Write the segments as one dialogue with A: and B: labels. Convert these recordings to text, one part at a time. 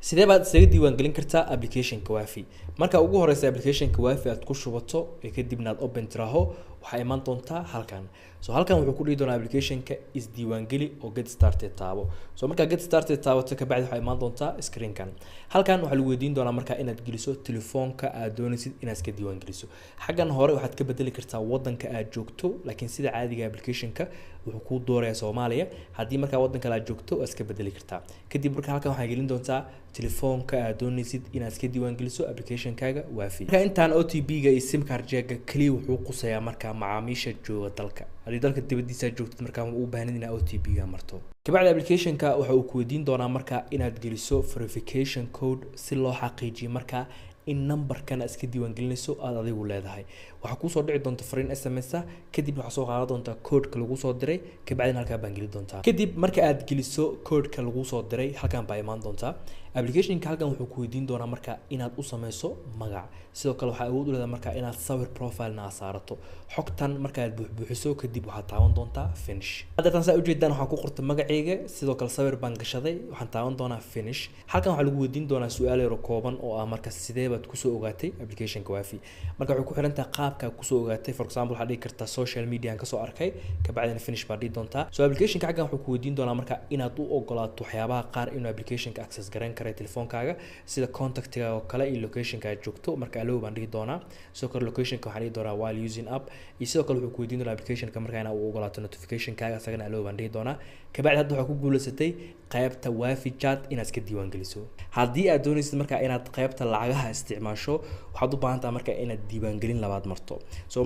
A: sidee baad isaga diiwaangelin kartaa application-ka Wafi marka ugu horeysa application-ka Wafi aad ku shubato kadibna aad open tiraho waxa iman doontaa halkan halkan wuxuu ku dhigi doonaa application-ka is diiwaangeli oo get started taabo marka get started taabato ka bacdi waxa iman doontaa screen-kan halkan waxa lagu weydiin doonaa marka inaad geliso telefoonka aad doonaysid inaad iska diiwaangeliso xagan hore waxaad ka bedeli kartaa wadanka aad joogto laakiin sida caadiga application-ka wuxuu ku doorayaa Soomaaliya hadii marka wadanka aad joogto iska bedeli kartaa kadib marka halkan waxa gelin doontaa telefoonka aad doonaysid inaad iska diiwaangeliso application-kaaga Wafi marka intaan OTP-ga iyo SIM card-kaaga kaliya wuxuu qusayaa marka macaamiisha jooga dalka hadii dalka dibadiisa joogtid marka u baahnid inaad OTP-ga marto kabacdi application-ka waxa uu ku weydiin doonaa marka inaad geliso verification code si loo xaqiijiyo marka in number-kan iska diiwaangelinayso aad adigu leedahay waxa ku soo dhici doonta fariin SMS kadib waxa soo qaadan doonta code-ka lagu soo diray kabacdi halka baan gelin doontaa kadib marka aad geliso code-ka lagu soo diray halkan baa iman doonta application-ka halkan wuxuu ku weydiin doonaa marka inaad u sameyso magac sidoo kale waxa awood u leedahay marka inaad sawir profile-na saarato xogtan marka aad buuxiso kadib waxa taaban doontaa finish hadda tan saa u jeedaan waxa ku qortay magacayga sidoo kale sawir baan gashaday waxaan taaban doonaa finish halkan waxa lagu weydiin doonaa su'aalo yar kooban oo ah marka sidee baad ku soo ogaatay application-ka Wafi marka wuxuu ku xiran tahay qaabka ku soo ogaatay for example waxa dhigi kartaa social media aan ka soo arkay ka bacdina finish baa dhigi doontaa application-ka xagan wuxuu ku weydiin doonaa marka inaad u ogolaato waxyaabaha qaar inuu application-ka access garan karo telefoonkaaga sida contact-ga oo kale iyo location-ka aad joogto marka allow baan dhigi doonaa sidoo kale location-ka waxaan dhigi doonaa while using app iyo sidoo kale wuxuu ku weydiin doonaa application-ka marka inaad u ogolaato notification-kaaga asagana allow baan dhigi doonaa ka bacdi hadda waxa ku guuleysatay qaybta Wafi chat inaad iska diiwaangeliso haddii aad doonaysid marka inaad qaybta lacagaha isticmaasho waxaad u baahan tahay marka inaad diiwaangelin labaad marto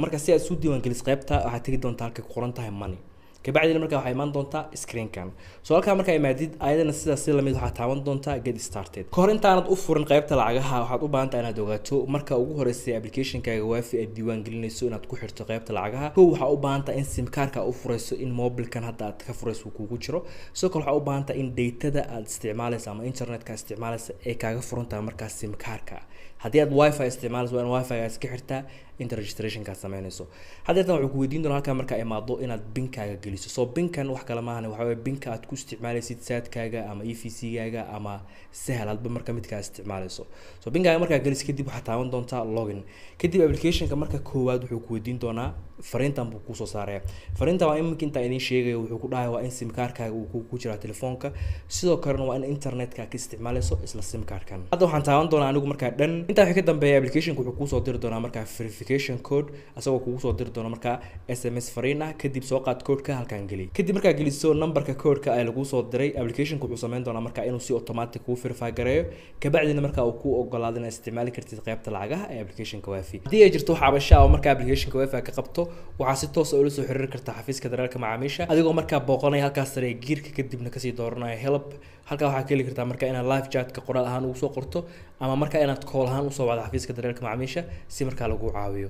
A: marka si aad isu diiwaangeliso qaybta waxaad tagi doontaa halka ku qoran tahay money kabacdi marka waxa iman doontaa screen-kan halka marka imaadid ayadana sidaas la mid waxa taaban doontaa get started ka hor intaanad u furin qaybta lacagaha waxaad u baahan tahay inaad ogaato marka ugu horeysay application-kaaga Wafi aad diiwaangelinayso inaad ku xirto qaybta lacagaha waxa u baahan tahay in SIM card-ka u furayso in mobile-kan hadda aad ka furayso kugu jiro sidoo kale waxa u baahan tahay in data-da aad isticmaalayso ama internet-ka isticmaalayso ee kaaga furantaa marka SIM card-ka haddii aad Wi-Fi isticmaalayso waa in Wi-Fi-ga iska xirtaa inta registration-ka sameynayso hadda tan wuxuu ku weydiin doonaa halka marka imaado inaad PIN-kaaga geliso PIN-kan wax kala ma ahan waxa weeye PIN-ka aad ku isticmaalaysid saadkaaga ama EVC-gaaga ama sahal hadba marka midka isticmaalayso PIN-kaaga marka gelis kadib waxa taaban doontaa login kadib application-ka marka koowaad wuxuu ku weydiin doonaa fariintan buu ku soo saaraya fariinta waa in inta idin sheegay wuxuu ku dhahay waa in SIM card-kaaga uu ku jira telefoonka sidoo kale waa in internet-ka ka isticmaalayso isla SIM card-kan hadda waxaan taaban doonaa anigu marka dhan inta wixii ka dambeeya application-ku wuxuu ku soo diri doonaa marka verification code asagoo kugu soo diri doona marka SMS fariin ah kadib soo qaad code-ka halkan geli kadib marka geliso number-ka code-ka ay lagu soo diray application-ku wuxuu sameyn doonaa marka inuu si automatic u verify gareeyo ka bacdina marka uu ku ogolaado inaad isticmaali kartid qaybta lacagaha ee application-ka Wafi hadii ay jirto xabasha oo marka application-ka Wafi ka qabto waxa si toos ah ula soo xiriir kartaa xafiiska daryeelka macaamiisha adigoo marka booqanaya halkaas sare gearka kadibna kasii dooranaya help halka waxa ka heli kartaa marka inaad live chat-ka qoraal ahaan ugu soo qorto ama marka inaad call ahaan u soo wacdo xafiiska daryeelka macaamiisha si marka lagu caawiyo